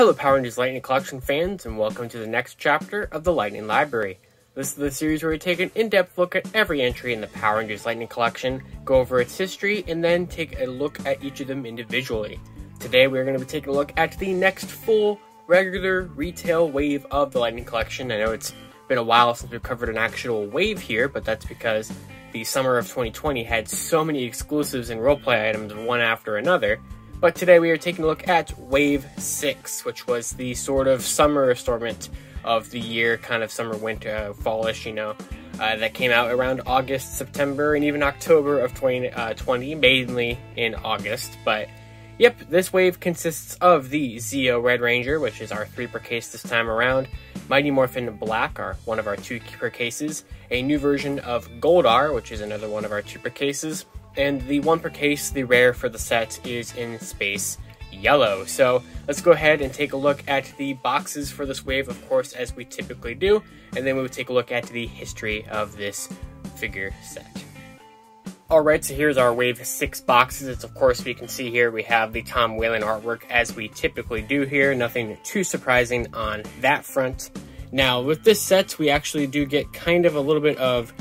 Hello Power Rangers Lightning Collection fans, and welcome to the next chapter of the Lightning Library. This is the series where we take an in-depth look at every entry in the Power Rangers Lightning Collection, go over its history, and then take a look at each of them individually. Today we're going to be taking a look at the next full, regular, retail wave of the Lightning Collection. I know it's been a while since we've covered an actual wave here, but that's because the summer of 2020 had so many exclusives and roleplay items one after another. But today we are taking a look at Wave 6, which was the sort of summer assortment of the year, kind of summer, winter, fallish, that came out around August, September, and even October of 2020, mainly in August. But yep, this wave consists of the Zeo Red Ranger, which is our 3 per case this time around, Mighty Morphin Black, one of our 2 per cases, a new version of Goldar, which is another one of our 2 per cases, and the 1 per case, the rare for the set, is in Space Yellow. So let's go ahead and take a look at the boxes for this wave, of course, as we typically do, and then we will take a look at the history of this figure set. Alright, so here's our Wave 6 boxes. It's, of course, we can see here we have the Tom Whalen artwork as we typically do here. Nothing too surprising on that front. Now, with this set, we actually do get kind of a little bit of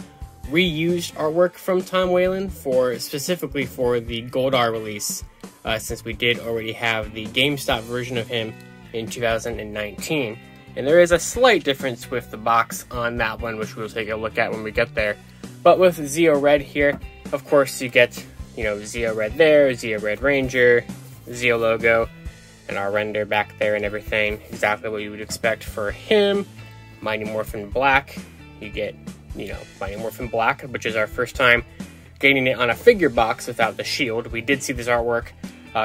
reused artwork from Tom Whalen, specifically for the Goldar release, since we did already have the GameStop version of him in 2019. And there is a slight difference with the box on that one, which we'll take a look at when we get there. But with Zeo Red here, of course, you get, Zeo Red there, Zeo Red Ranger, Zeo logo, and our render back there and everything. Exactly what you would expect for him. Mighty Morphin Black, you get, Mighty Morphin Black, which is our first time getting it on a figure box without the shield. We did see this artwork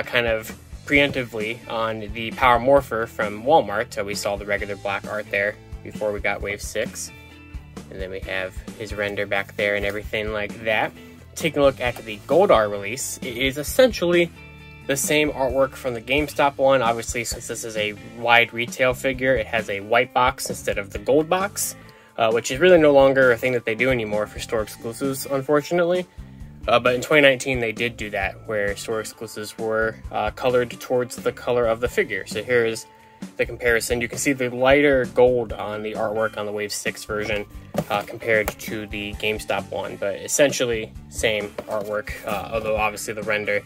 kind of preemptively on the Power Morpher from Walmart, so we saw the regular black art there before we got Wave 6. And then we have his render back there and everything like that. Taking a look at the Goldar release, it is essentially the same artwork from the GameStop one. Obviously, since this is a wide retail figure, it has a white box instead of the gold box, which is really no longer a thing that they do anymore for store exclusives, unfortunately. But in 2019, they did do that, where store exclusives were colored towards the color of the figure. So here is the comparison. You can see the lighter gold on the artwork on the Wave 6 version compared to the GameStop one, but essentially same artwork, although obviously the render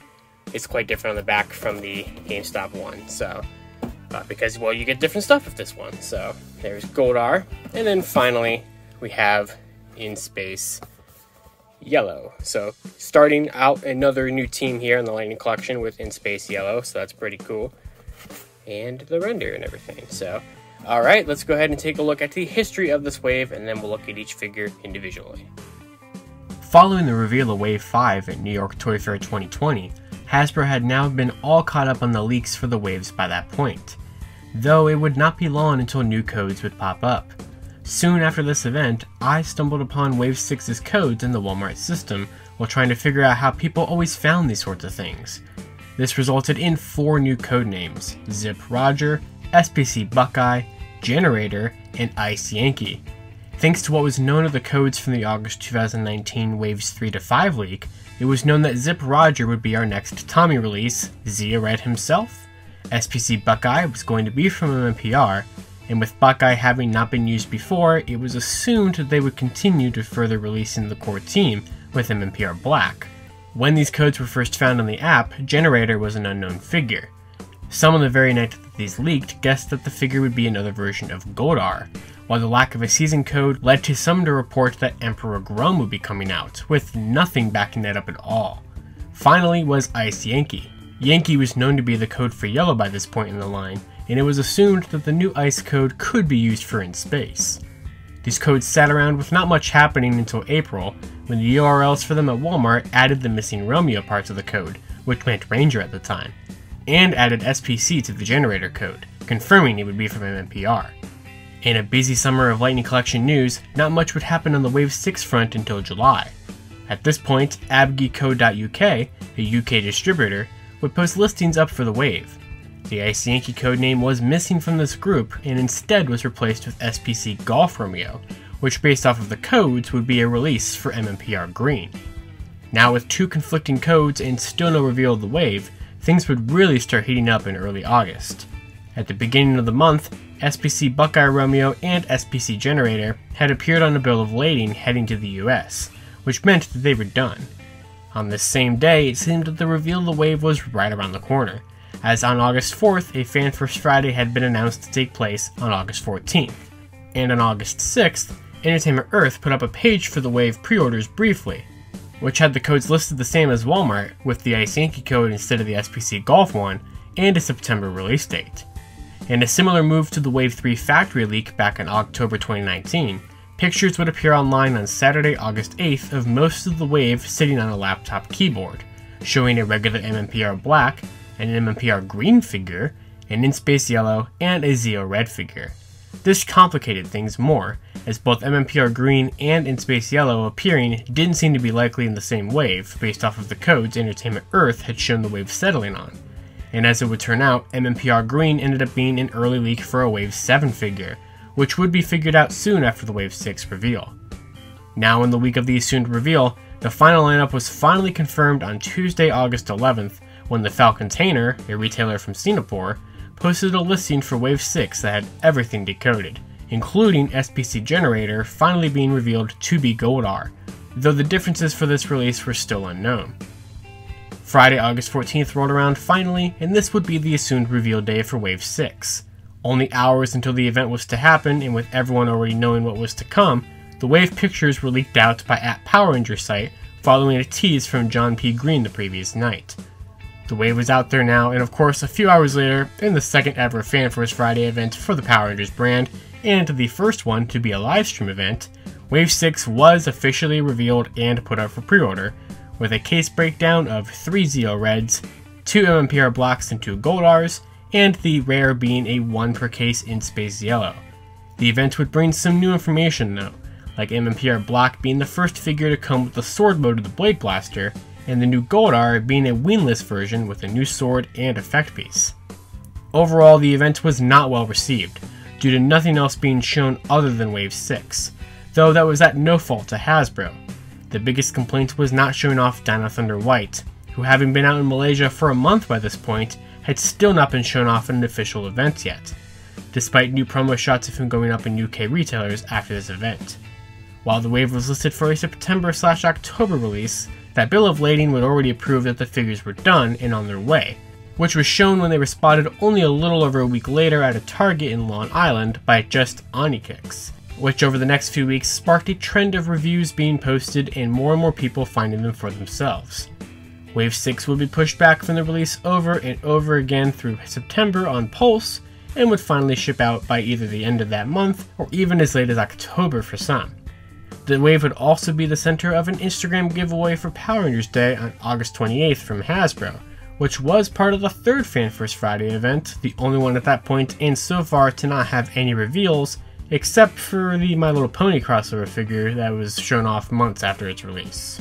is quite different on the back from the GameStop one. So, because, well, you get different stuff with this one. So there's Goldar, and then finally we have In Space Yellow. So starting out another new team here in the Lightning Collection with In Space Yellow, so that's pretty cool. And the render and everything. So, alright, let's go ahead and take a look at the history of this wave, and then we'll look at each figure individually. Following the reveal of Wave 5 at New York Toy Fair 2020, Hasbro had now been all caught up on the leaks for the waves by that point, though it would not be long until new codes would pop up. Soon after this event, I stumbled upon Wave 6's codes in the Walmart system while trying to figure out how people always found these sorts of things. This resulted in 4 new code names: Zip Roger, SPC Buckeye, Generator, and Ice Yankee. Thanks to what was known of the codes from the August 2019 Waves 3 to 5 leak, it was known that Zip Roger would be our next Tommy release, Zeo Red himself. SPC Buckeye was going to be from MMPR, and with Buckeye having not been used before, it was assumed that they would continue to further releasing the core team with MMPR Black. When these codes were first found on the app, Generator was an unknown figure. Some on the very night that these leaked guessed that the figure would be another version of Goldar, while the lack of a season code led to some to report that Emperor Grom would be coming out, with nothing backing that up at all. Finally was Ice Yankee. Yankee was known to be the code for Yellow by this point in the line, and it was assumed that the new Ice code could be used for In Space. These codes sat around with not much happening until April, when the URLs for them at Walmart added the missing Romeo parts of the code, which meant Ranger at the time, and added SPC to the Generator code, confirming it would be from MMPR. In a busy summer of Lightning Collection news, not much would happen on the Wave 6 front until July. At this point, abgeco.uk, a UK distributor, would post listings up for the wave. The Ice Yankee codename was missing from this group and instead was replaced with SPC Golf Romeo, which based off of the codes would be a release for MMPR Green. Now with 2 conflicting codes and still no reveal of the wave, things would really start heating up in early August. At the beginning of the month, SPC Buckeye Romeo and SPC Generator had appeared on a bill of lading heading to the US, which meant that they were done. On this same day, it seemed that the reveal of the wave was right around the corner, as on August 4th, a Fan First Friday had been announced to take place on August 14th, and on August 6th, Entertainment Earth put up a page for the wave pre-orders briefly, which had the codes listed the same as Walmart, with the Ice Yankee code instead of the SPC Golf one, and a September release date. In a similar move to the Wave 3 factory leak back in October 2019, pictures would appear online on Saturday, August 8th of most of the wave sitting on a laptop keyboard, showing a regular MMPR Black, an MMPR Green figure, an In Space Yellow, and a Zeo Red figure. This complicated things more, as both MMPR Green and In Space Yellow appearing didn't seem to be likely in the same wave, based off of the codes Entertainment Earth had shown the wave settling on. And as it would turn out, MMPR Green ended up being an early leak for a Wave 7 figure, which would be figured out soon after the Wave 6 reveal. Now in the week of the assumed reveal, the final lineup was finally confirmed on Tuesday, August 11th, when the Falcontainer, a retailer from Singapore, posted a listing for Wave 6 that had everything decoded, including SPC Generator finally being revealed to be Goldar, though the differences for this release were still unknown. Friday, August 14th rolled around finally, and this would be the assumed reveal day for Wave 6. Only hours until the event was to happen, and with everyone already knowing what was to come, the wave pictures were leaked out by @PowerRanger site following a tease from John P. Green the previous night. The wave was out there now, and of course a few hours later, in the second ever Fan First Friday event for the Power Rangers brand, and the first one to be a livestream event, Wave 6 was officially revealed and put up for pre-order, with a case breakdown of 3 Zeo Reds, 2 MMPR Blacks and 2 Goldars, and the rare being a 1 per case In Space Yellow. The event would bring some new information though, like MMPR Black being the first figure to come with the sword mode of the Blade Blaster, and the new Goldar being a wingless version with a new sword and effect piece. Overall, the event was not well received, due to nothing else being shown other than Wave 6, though that was at no fault to Hasbro. The biggest complaint was not showing off Dino Thunder White, who having been out in Malaysia for a month by this point, had still not been shown off in an official event yet, despite new promo shots of him going up in UK retailers after this event. While the wave was listed for a September/October release, that bill of lading would already prove that the figures were done and on their way, which was shown when they were spotted only a little over a week later at a Target in Long Island by Just Onikix, which over the next few weeks sparked a trend of reviews being posted and more people finding them for themselves. Wave 6 would be pushed back from the release over and over again through September on Pulse, and would finally ship out by either the end of that month or even as late as October for some. The wave would also be the center of an Instagram giveaway for Power Rangers Day on August 28th from Hasbro, which was part of the third Fan First Friday event, the only one at that point and so far to not have any reveals, except for the My Little Pony crossover figure that was shown off months after its release.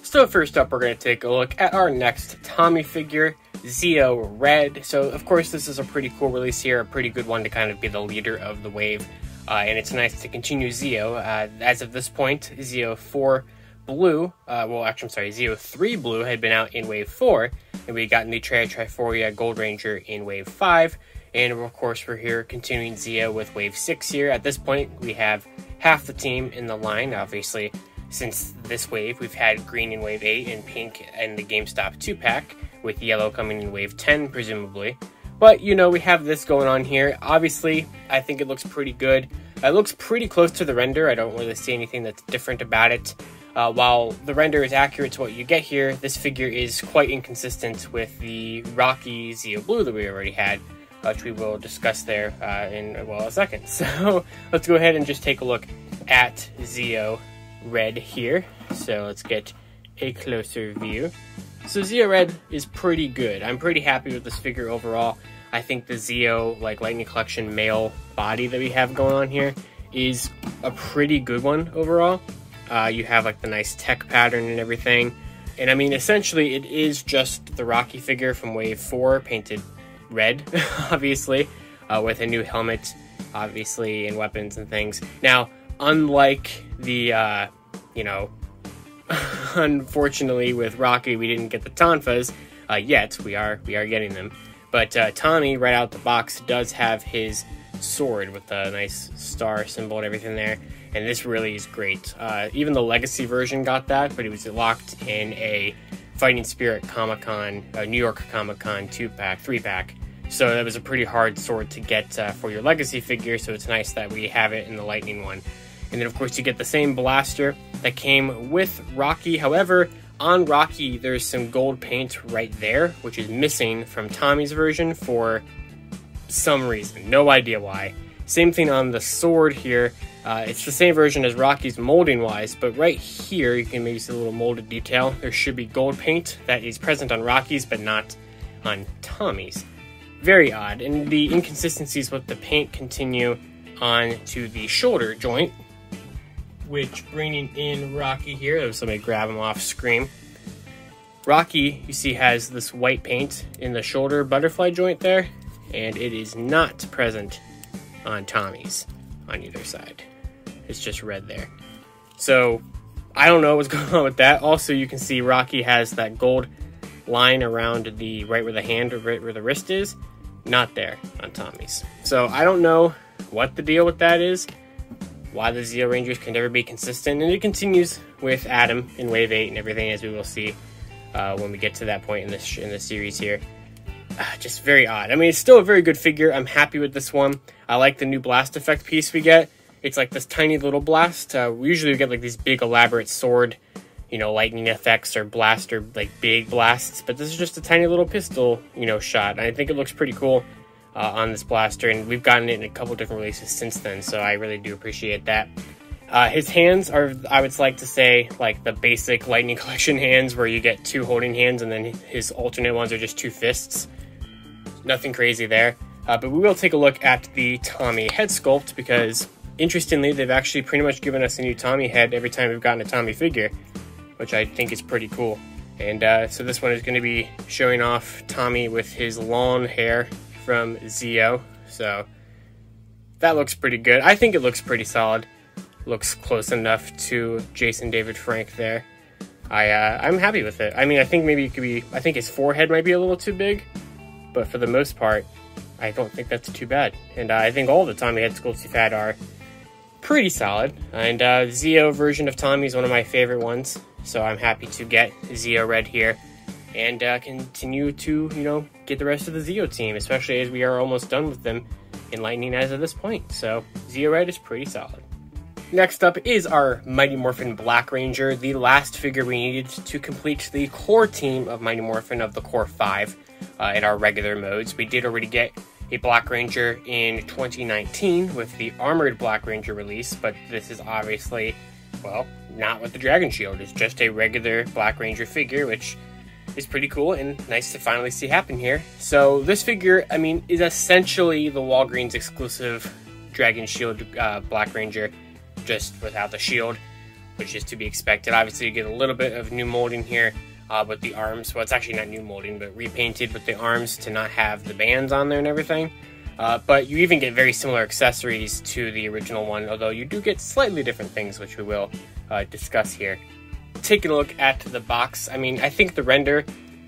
So first up, we're going to take a look at our next Tommy figure, Zeo Red. So of course this is a pretty cool release here, a pretty good one to kind of be the leader of the wave. And it's nice to continue Zeo. As of this point, Zeo 4 Blue, Zeo 3 Blue had been out in Wave 4, and we got the Triforia Gold Ranger in Wave 5, and of course we're here continuing Zeo with Wave 6 here. At this point, we have half the team in the line. Obviously, since this wave, we've had green in Wave 8 and pink in the GameStop 2-pack, with yellow coming in Wave 10, presumably. But, you know, we have this going on here. Obviously, I think it looks pretty good. It looks pretty close to the render. I don't really see anything that's different about it. While the render is accurate to what you get here, this figure is quite inconsistent with the Rocky Zeo Blue that we already had, which we will discuss there in a second. So let's go ahead and just take a look at Zeo Red here. So let's get a closer view. So Zeo Red is pretty good. I'm pretty happy with this figure overall. I think the Zeo Lightning Collection male body that we have going on here is a pretty good one overall. You have the nice tech pattern and everything. And I mean, essentially it is just the Rocky figure from Wave 4 painted red, obviously, with a new helmet, obviously, and weapons and things. Now, unlike the, unfortunately with Rocky, we didn't get the Tonfas yet. We are getting them. But Tommy, right out the box, does have his sword with a nice star symbol and everything there. And this really is great. Even the Legacy version got that, but it was locked in a Fighting Spirit Comic-Con, New York Comic-Con 2-pack, 3-pack. So that was a pretty hard sword to get for your Legacy figure, so it's nice that we have it in the Lightning one. And then, of course, you get the same blaster that came with Rocky. However, on Rocky, there's some gold paint right there, which is missing from Tommy's version for some reason. No idea why. Same thing on the sword here. It's the same version as Rocky's molding-wise, but right here, you can maybe see a little molded detail. There should be gold paint that is present on Rocky's, but not on Tommy's. Very odd. And the inconsistencies with the paint continue on to the shoulder joint, which, bringing in Rocky here, let me grab him off screen. Rocky, you see, has this white paint in the shoulder butterfly joint there, and it is not present on Tommy's on either side. It's just red there. So, I don't know what's going on with that. Also, you can see Rocky has that gold line around the right where the hand or right where the wrist is. Not there on Tommy's. So, I don't know what the deal with that is. Why the Zeo Rangers can never be consistent, and it continues with Adam in Wave 8 and everything, as we will see when we get to that point in this series here. Just very odd. I mean, it's still a very good figure. I'm happy with this one. I like the new blast effect piece we get. It's like this tiny little blast. We usually get like these big elaborate sword, lightning effects or blast or like big blasts, but this is just a tiny little pistol, shot. And I think it looks pretty cool on this blaster, and we've gotten it in a couple different releases since then, so I really do appreciate that. His hands are, I would like to say, like the basic Lightning Collection hands where you get 2 holding hands and then his alternate ones are just 2 fists. Nothing crazy there. But we will take a look at the Tommy head sculpt because, interestingly, they've actually pretty much given us a new Tommy head every time we've gotten a Tommy figure, which I think is pretty cool. And so this one is going to be showing off Tommy with his long hair from Zeo, so that looks pretty good. I think it looks pretty solid. Looks close enough to Jason David Frank there. I'm happy with it. I mean, I think maybe it could be, I think his forehead might be a little too big, but for the most part, I don't think that's too bad. And I think all the Tommy head sculpts you've had are pretty solid. And Zeo version of Tommy is one of my favorite ones, so I'm happy to get Zeo Red here and continue to, get the rest of the Zeo team, especially as we are almost done with them in Lightning as of this point. So Zeo Red is pretty solid. Next up is our Mighty Morphin Black Ranger, the last figure we needed to complete the core team of Mighty Morphin of the core 5 in our regular modes. We did already get a Black Ranger in 2019 with the Armored Black Ranger release, but this is obviously, well, not with the Dragon Shield. It's just a regular Black Ranger figure, which is pretty cool and nice to finally see happen here. So this figure, I mean, is essentially the Walgreens exclusive Dragon Shield Black Ranger, just without the shield, which is to be expected. Obviously, you get a little bit of new molding here with the arms. Well, it's actually not new molding, but repainted with the arms to not have the bands on there and everything. But you even get very similar accessories to the original one, although you do get slightly different things, which we will discuss here. Taking a look at the box, I mean, I think the render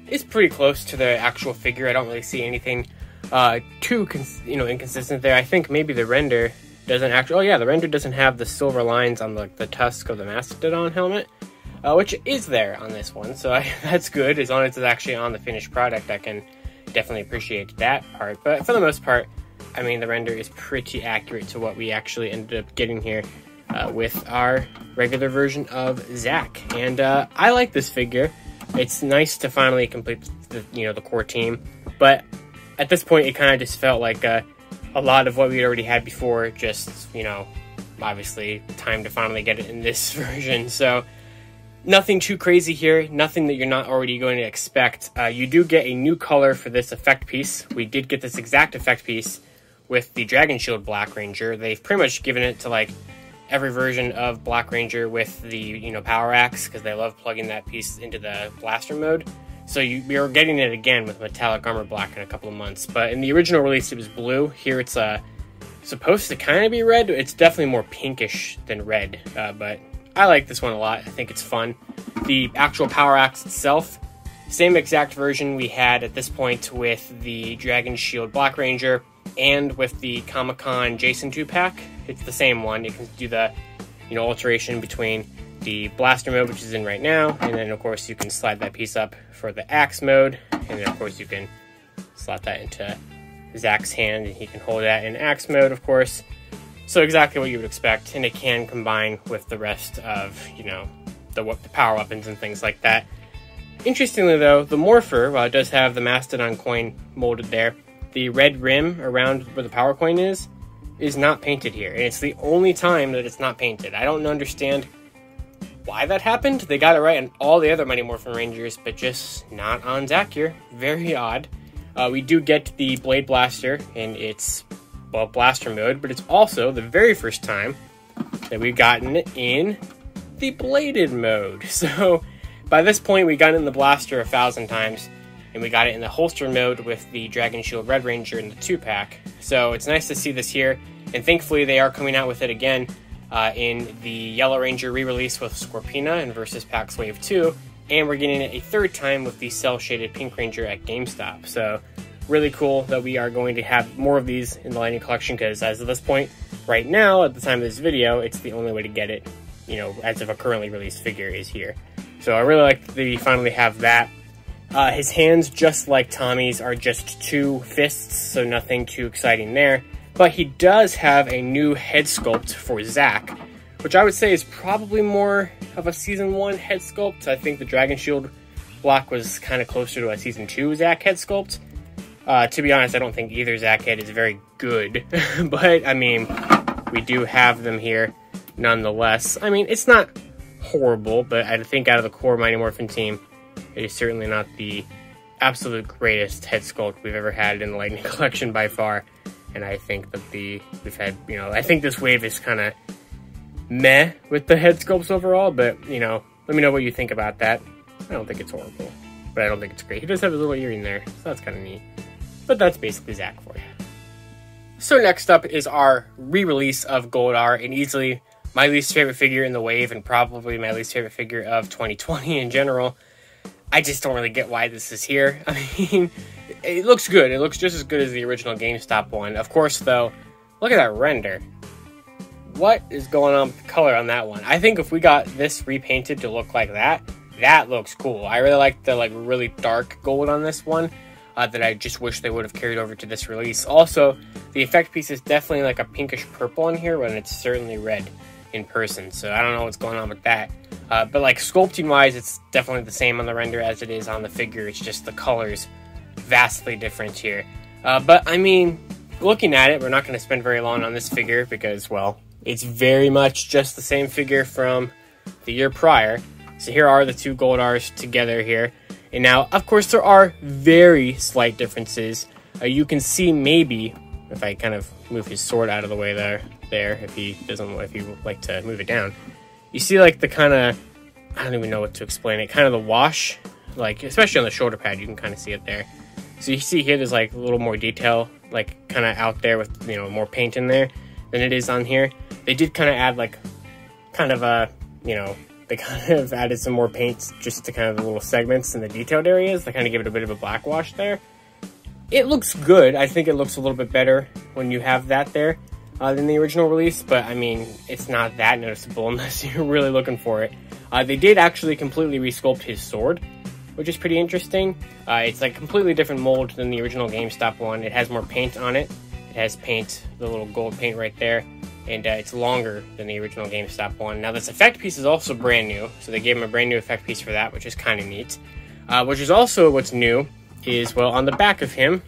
is pretty close to the actual figure. I don't really see anything too inconsistent there. I think maybe the render doesn't actually, oh yeah, the render doesn't have the silver lines on the tusk of the Mastodon helmet, which is there on this one, so that's good. As long as it's actually on the finished product, I can definitely appreciate that part. But for the most part, I mean, the render is pretty accurate to what we actually ended up getting here with our regular version of Zack. And I like this figure. It's nice to finally complete the core team, but at this point, it kind of just felt like a lot of what we already had before, just, obviously time to finally get it in this version. So nothing too crazy here, nothing that you're not already going to expect. You do get a new color for this effect piece. We did get this exact effect piece with the Dragon Shield Black Ranger. They've pretty much given it to like every version of Black Ranger with the, Power Axe, because they love plugging that piece into the blaster mode. So we are getting it again with Metallic Armor Black in a couple of months. But in the original release, it was blue. Here it's supposed to kind of be red. It's definitely more pinkish than red. But I like this one a lot. I think it's fun. The actual Power Axe itself Same exact version we had at this point with the Dragon Shield Black Ranger and with the Comic-Con Jason 2-pack. It's the same one. It can do the, alteration between the blaster mode, which is in right now, and then of course you can slide that piece up for the axe mode, and then of course you can slot that into Zach's hand and he can hold that in axe mode, of course. So exactly what you would expect, and it can combine with the rest of, the power weapons and things like that. Interestingly though, the Morpher, while it does have the Mastodon coin molded there, the red rim around where the power coin is not painted here, and it's the only time that it's not painted. I don't understand why that happened. They got it right on all the other Mighty Morphin Rangers, but just not on Zach here. Very odd. We do get the Blade Blaster in its, blaster mode, but it's also the very first time that we've gotten it in the bladed mode. So by this point, we got it in the blaster 1,000 times, and we got it in the holster mode with the Dragon Shield Red Ranger in the 2-pack. So it's nice to see this here, and thankfully they are coming out with it again in the Yellow Ranger re-release with Scorpina and Versus Packs Wave 2, and we're getting it a third time with the cel-shaded Pink Ranger at GameStop. So really cool that we are going to have more of these in the Lightning Collection, because as of this point, right now, at the time of this video, it's the only way to get it, as of a currently released figure is here. So I really like that we finally have that. His hands, just like Tommy's, are just 2 fists, so nothing too exciting there. But he does have a new head sculpt for Zach, which I would say is probably more of a Season 1 head sculpt. I think the Dragon Shield Black was kind of closer to a Season 2 Zach head sculpt. To be honest, I don't think either Zach head is very good, but, I mean, we do have them here nonetheless. I mean, it's not horrible, but I think out of the core Mighty Morphin team, it is certainly not the absolute greatest head sculpt we've ever had in the Lightning Collection by far. And I think that we've had, I think this wave is kind of meh with the head sculpts overall, but, let me know what you think about that. I don't think it's horrible, but I don't think it's great. He does have a little earring there, so that's kind of neat. But that's basically Zach for you. So next up is our re-release of Goldar, and easily my least favorite figure in the wave, and probably my least favorite figure of 2020 in general. I just don't really get why this is here. I mean, it looks good. It looks just as good as the original GameStop one. Of course, though, look at that render. What is going on with the color on that one? I think if we got this repainted to look like that, that looks cool. I really like the really dark gold on this one. That I just wish they would have carried over to this release. Also, the effect piece is definitely like a pinkish purple in here, when it's certainly red in person. So I don't know what's going on with that. But sculpting wise, it's definitely the same on the render as it is on the figure. It's just the colors vastly different here. But I mean, looking at it, we're not going to spend very long on this figure because, well, it's very much just the same figure from the year prior. So here are the 2 Goldars together here. And now, of course, there are very slight differences. You can see maybe, if I kind of move his sword out of the way there, if he would like to move it down. You see the kind of, I don't even know what to explain it, kind of the wash, especially on the shoulder pad, you can kind of see it there. So you see here, there's a little more detail, kind of out there with, more paint in there than it is on here. They did kind of add they kind of added some more paint just to kind of the little segments in the detailed areas to kind of give it a bit of a black wash there. It looks good. I think it looks a little bit better when you have that there than the original release, but I mean, it's not that noticeable unless you're really looking for it. They did actually completely resculpt his sword, which is pretty interesting. It's completely different mold than the original GameStop one. It has more paint on it. It has paint, the little gold paint right there. And it's longer than the original GameStop one. Now, this effect piece is also brand new, so they gave him a brand new effect piece for that, which is kind of neat. Which is also what's new is, well, on the back of him,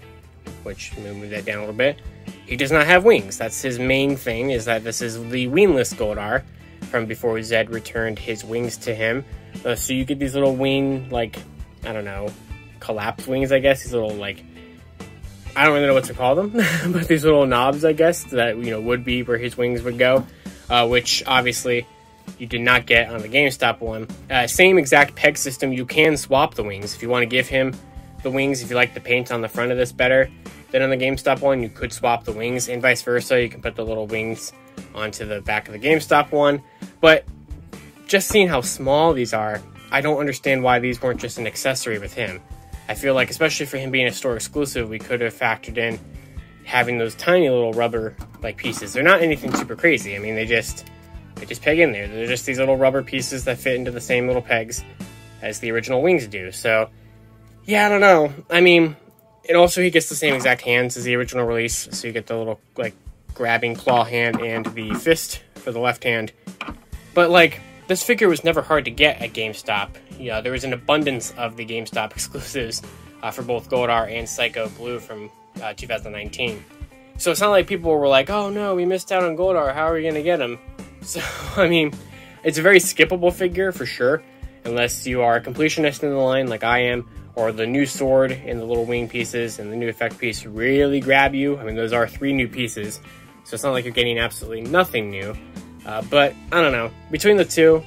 which, I'm going to move that down a little bit, he does not have wings. That's his main thing, is that this is the wingless Goldar from before Zed returned his wings to him. So you get these little wing, I don't know, collapsed wings, I guess. These little, I don't really know what to call them, but these little knobs, I guess, that, would be where his wings would go, which obviously you did not get on the GameStop one. Same exact peg system. You can swap the wings. If you want to give him the wings, if you like the paint on the front of this better than on the GameStop one, you could swap the wings, and vice versa. You can put the little wings onto the back of the GameStop one. But just seeing how small these are, I don't understand why these weren't just an accessory with him. I feel like, especially for him being a store exclusive, we could have factored in having those tiny little rubber like pieces. They're not anything super crazy. I mean, they just peg in there. They're just these little rubber pieces that fit into the same little pegs as the original wings do. So yeah, I don't know. I mean, and also he gets the same exact hands as the original release. So you get the little like grabbing claw hand and the fist for the left hand. But like, this figure was never hard to get at GameStop. Yeah, there was an abundance of the GameStop exclusives for both Goldar and Psycho Blue from 2019. So it's not like people were like, oh no, we missed out on Goldar, how are we going to get him? So, I mean, it's a very skippable figure for sure, unless you are a completionist in the line like I am, or the new sword and the little wing pieces and the new effect piece really grab you. I mean, those are 3 new pieces, so it's not like you're getting absolutely nothing new. But, I don't know, between the two,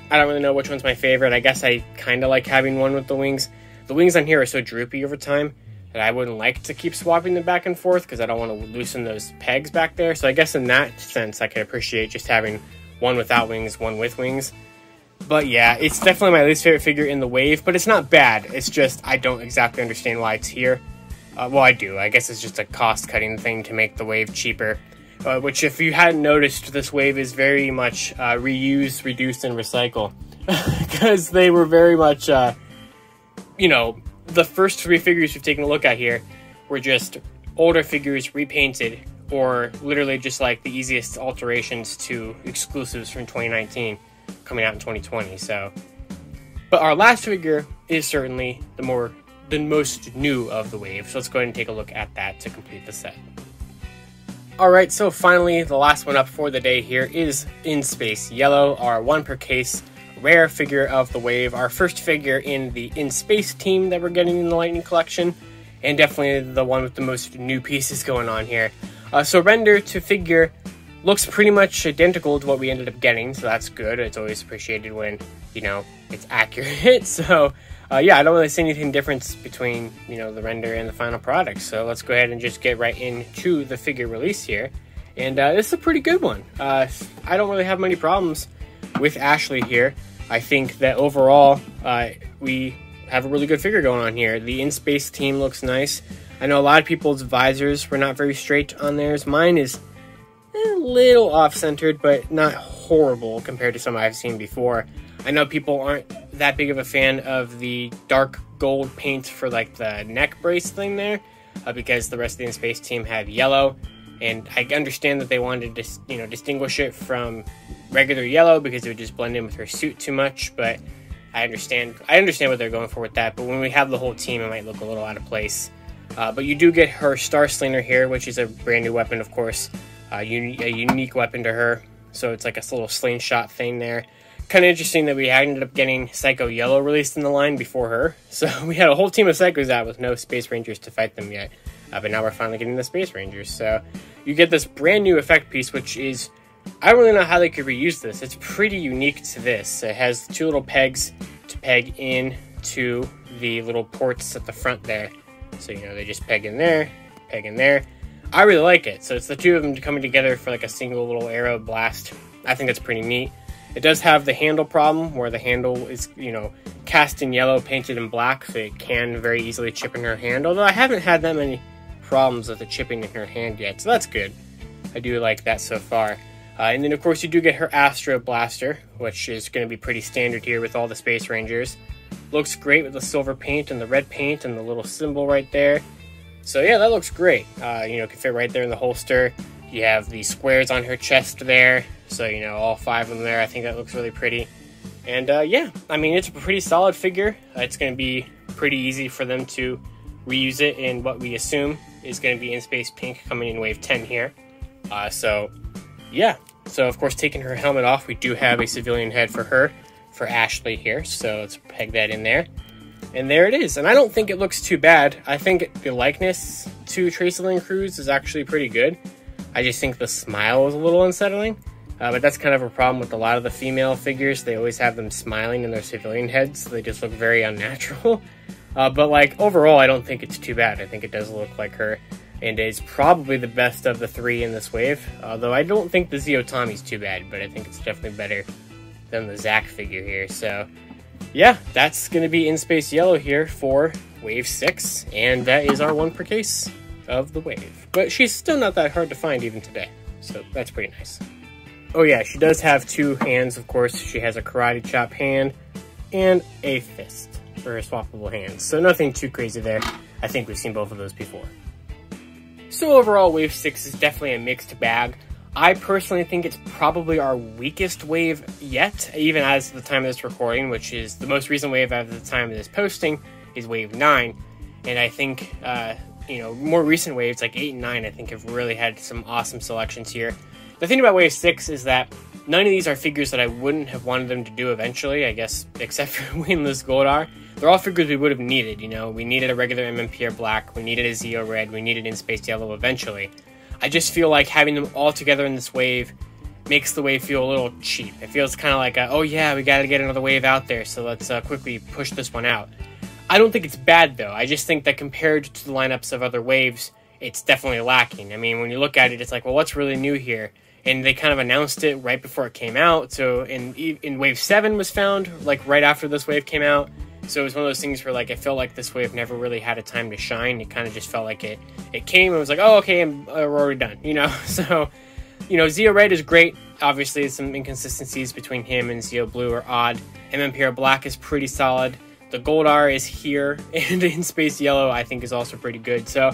I don't really know which one's my favorite. I guess I kind of like having one with the wings. The wings on here are so droopy over time that I wouldn't like to keep swapping them back and forth because I don't want to loosen those pegs back there. So I guess in that sense, I could appreciate just having one without wings, one with wings. But yeah, it's definitely my least favorite figure in the wave, but it's not bad. It's just I don't exactly understand why it's here. Well, I do. I guess it's just a cost-cutting thing to make the wave cheaper. Which, if you hadn't noticed, this wave is very much reuse, reduce, and recycle. Because they were very much, you know, the first 3 figures we've taken a look at here were just older figures repainted, or literally just like the easiest alterations to exclusives from 2019 coming out in 2020. So, but our last figure is certainly the most new of the wave. So let's go ahead and take a look at that to complete the set. Alright, so finally, the last one up for the day here is In Space Yellow, our 1 per case rare figure of the wave, our first figure in the In Space team that we're getting in the Lightning Collection, and definitely the one with the most new pieces going on here. So render to figure looks pretty much identical to what we ended up getting, so that's good. It's always appreciated when, you know, it's accurate. So yeah, I don't really see anything difference between, you know, the render and the final product. So let's go ahead and just get right into the figure release here. And this is a pretty good one. I don't really have many problems with Ashley here. I think that overall, we have a really good figure going on here. The In Space team looks nice. I know a lot of people's visors were not very straight on theirs. Mine is a little off-centered, but not horrible compared to some I've seen before. I know people aren't that big of a fan of the dark gold paint for like the neck brace thing there, because the rest of the In Space team had yellow, and I understand that they wanted to, you know, distinguish it from regular yellow because it would just blend in with her suit too much. But I understand what they're going for with that. But when we have the whole team, it might look a little out of place. But you do get her Star Slinger here, which is a brand new weapon, of course, a unique weapon to her. So it's like a little slingshot thing there. Kind of interesting that we ended up getting Psycho Yellow released in the line before her. So we had a whole team of Psychos out with no Space Rangers to fight them yet. But now we're finally getting the Space Rangers. So you get this brand new effect piece, which is, I don't really know how they could reuse this. It's pretty unique to this. It has 2 little pegs to peg in to the little ports at the front there. So, you know, they just peg in there, peg in there. I really like it. So it's the 2 of them coming together for like a single little arrow blast. I think that's pretty neat. It does have the handle problem, where the handle is, you know, cast in yellow, painted in black, so it can very easily chip in her hand, although I haven't had that many problems with the chipping in her hand yet, so that's good. I do like that so far. And then, of course, you do get her Astro Blaster, which is going to be pretty standard here with all the Space Rangers. Looks great with the silver paint and the red paint and the little symbol right there. So yeah, that looks great. You know, can fit right there in the holster. You have the squares on her chest there. So, you know, all 5 of them there. I think that looks really pretty. And yeah, I mean, it's a pretty solid figure. It's going to be pretty easy for them to reuse it in what we assume is going to be In Space Pink coming in Wave 10 here. So, yeah. So, of course, taking her helmet off, we do have a civilian head for her, for Ashley here. So, let's peg that in there. And there it is. And I don't think it looks too bad. I think the likeness to Tracy Lynn Cruz is actually pretty good. I just think the smile is a little unsettling. But that's kind of a problem with a lot of the female figures. They always have them smiling in their civilian heads, so they just look very unnatural. But like overall, I don't think it's too bad. I think it does look like her, and is probably the best of the 3 in this wave. Although I don't think the Zeo Tommy's too bad, but I think it's definitely better than the Zack figure here. So yeah, that's going to be In Space Yellow here for Wave 6, and that is our one per case of the wave. But she's still not that hard to find even today, so that's pretty nice. Oh yeah, she does have two hands, of course. She has a karate chop hand and a fist for her swappable hands, so nothing too crazy there. I think we've seen both of those before. So overall, Wave 6 is definitely a mixed bag. I personally think it's probably our weakest wave yet, even as of the time of this recording, which is the most recent wave at the time of this posting is Wave 9. And I think, more recent waves like 8 and 9, I think have really had some awesome selections here. The thing about Wave 6 is that none of these are figures that I wouldn't have wanted them to do eventually, I guess, except for Winless Goldar. They're all figures we would have needed, We needed a regular MMPR Black, we needed a Zeo Red, we needed In Space Yellow eventually. I just feel like having them all together in this wave makes the wave feel a little cheap. It feels kind of like, oh yeah, we gotta get another wave out there, so let's quickly push this one out. I don't think it's bad, though. I just think that compared to the lineups of other waves, it's definitely lacking. I mean, when you look at it, it's like, well, what's really new here? And they kind of announced it right before it came out, so in Wave 7 was found, like, right after this wave came out. So it was one of those things where, like, I felt like this wave never really had a time to shine. It kind of just felt like it came and was like, oh, okay, we're already done, So, Zeo Red is great. Obviously, some inconsistencies between him and Zeo Blue are odd. MMPR Black is pretty solid. The Goldar is here, and In Space Yellow, I think, is also pretty good. So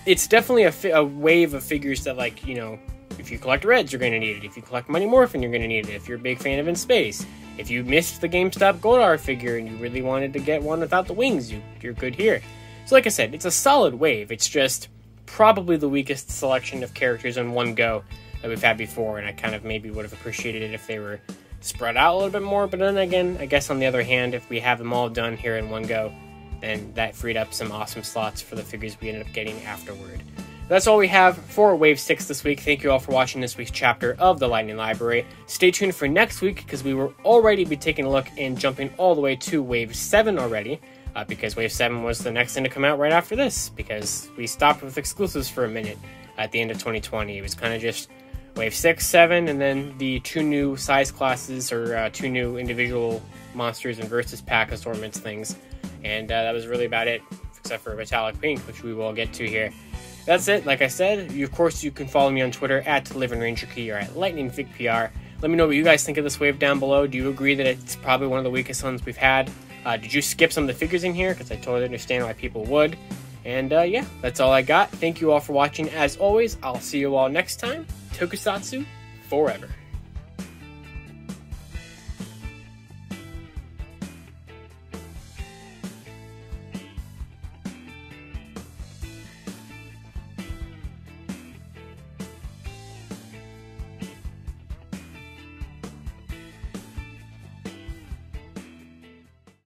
it's definitely a wave of figures that, like, if you collect Reds, you're going to need it. If you collect Mighty Morphin, you're going to need it. If you're a big fan of In Space. If you missed the GameStop Goldar figure and you really wanted to get one without the wings, you're good here. So like I said, it's a solid wave. It's just probably the weakest selection of characters in one go that we've had before, and I kind of maybe would have appreciated it if they were spread out a little bit more. But then again, I guess on the other hand, if we have them all done here in one go, then that freed up some awesome slots for the figures we ended up getting afterward. That's all we have for Wave 6 this week. Thank you all for watching this week's chapter of the Lightning Library. Stay tuned for next week, because we will already be taking a look and jumping all the way to Wave 7 already, because Wave 7 was the next thing to come out right after this, because we stopped with exclusives for a minute at the end of 2020. It was kind of just Wave 6, 7, and then the two new size classes, or two new individual monsters and versus pack assortments things, and that was really about it, except for Metallic Pink, which we will get to here. That's it. Like I said, of course, you can follow me on Twitter at LivinRangerKey or at LightningFigPR. Let me know what you guys think of this wave down below. Do you agree that it's probably one of the weakest ones we've had? Did you skip some of the figures in here? Because I totally understand why people would. And yeah, that's all I got. Thank you all for watching. As always, I'll see you all next time. Tokusatsu forever.